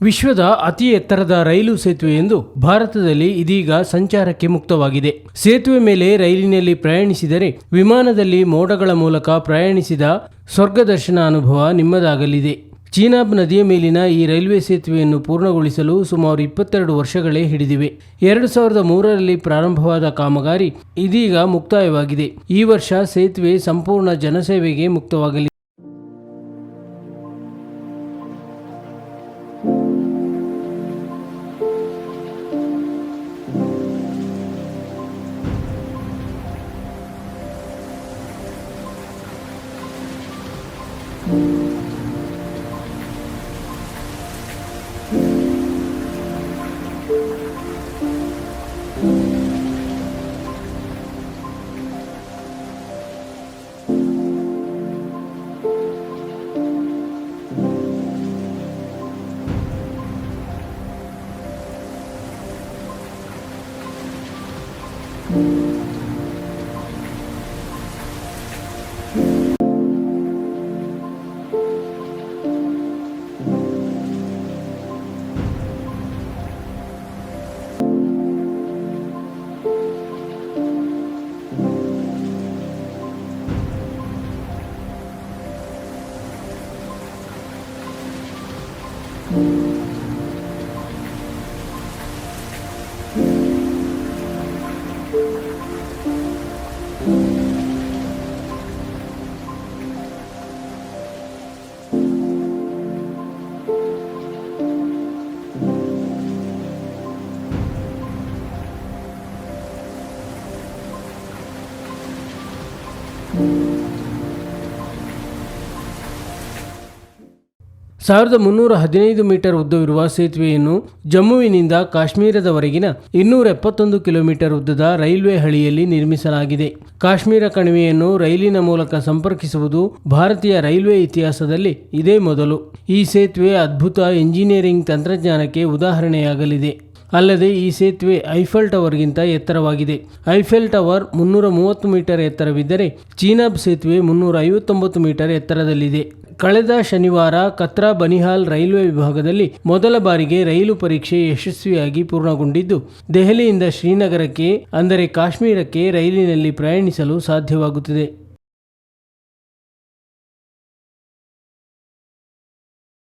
ವಿಶ್ವದ ಅತಿ ಎತ್ತರದ ರೈಲು ಸೇತುವೆ ಎಂದು ಭಾರತದಲ್ಲಿ ಇದೀಗ ಸಂಚಾರಕ್ಕೆ ಮುಕ್ತವಾಗಿದೆ. ಸೇತುವೆ ಮೇಲೆ ರೈಲಿನಲ್ಲಿ ಪ್ರಯಾಣಿಸಿದರೆ ವಿಮಾನದಲ್ಲಿ ಮೋಡಗಳ ಮೂಲಕ ಪ್ರಯಾಣಿಸಿದ ಸ್ವರ್ಗದರ್ಶನ ಅನುಭವ ನಿಮ್ಮದಾಗಲಿದೆ. ಚೀನಾಬ್ ನದಿಯ ಮೇಲಿನ ಈ ರೈಲ್ವೆ ಸೇತುವೆಯನ್ನು ಪೂರ್ಣಗೊಳಿಸಲು ಸುಮಾರು 22 ವರ್ಷಗಳೇ ಹಿಡಿದಿವೆ. 2003ರಲ್ಲಿ ಪ್ರಾರಂಭವಾದ ಕಾಮಗಾರಿ ಇದೀಗ ಮುಕ್ತಾಯವಾಗಿದೆ. ಈ ವರ್ಷ ಸೇತುವೆ ಸಂಪೂರ್ಣ ಜನಸೇವೆಗೆ ಮುಕ್ತವಾಗಲಿದೆ. ಸಾವಿರದ 315 ಮೀಟರ್ ಉದ್ದವಿರುವ ಸೇತುವೆಯನ್ನು ಜಮ್ಮುವಿನಿಂದ ಕಾಶ್ಮೀರದವರೆಗಿನ 271 ಕಿಲೋಮೀಟರ್ ಉದ್ದದ ರೈಲ್ವೆ ಹಳಿಯಲ್ಲಿ ನಿರ್ಮಿಸಲಾಗಿದೆ. ಕಾಶ್ಮೀರ ಕಣಿವೆಯನ್ನು ರೈಲಿನ ಮೂಲಕ ಸಂಪರ್ಕಿಸುವುದು ಭಾರತೀಯ ರೈಲ್ವೆ ಇತಿಹಾಸದಲ್ಲಿ ಇದೇ ಮೊದಲು. ಈ ಸೇತುವೆ ಅದ್ಭುತ ಎಂಜಿನಿಯರಿಂಗ್ ತಂತ್ರಜ್ಞಾನಕ್ಕೆ ಉದಾಹರಣೆಯಾಗಲಿದೆ. ಅಲ್ಲದೆ ಈ ಸೇತುವೆ ಐಫೆಲ್ ಟವರ್ಗಿಂತ ಎತ್ತರವಾಗಿದೆ. ಐಫೆಲ್ ಟವರ್ 330 ಮೀಟರ್ ಎತ್ತರವಿದ್ದರೆ ಚೀನಾಬ್ ಸೇತುವೆ 359 ಮೀಟರ್ ಎತ್ತರದಲ್ಲಿದೆ. ಕಳೆದ ಶನಿವಾರ ಕತ್ರಾ ಬನಿಹಾಲ್ ರೈಲ್ವೆ ವಿಭಾಗದಲ್ಲಿ ಮೊದಲ ಬಾರಿಗೆ ರೈಲು ಪರೀಕ್ಷೆ ಯಶಸ್ವಿಯಾಗಿ ಪೂರ್ಣಗೊಂಡಿದ್ದು, ದೆಹಲಿಯಿಂದ ಶ್ರೀನಗರಕ್ಕೆ ಅಂದರೆ ಕಾಶ್ಮೀರಕ್ಕೆ ರೈಲಿನಲ್ಲಿ ಪ್ರಯಾಣಿಸಲು ಸಾಧ್ಯವಾಗುತ್ತಿದೆ.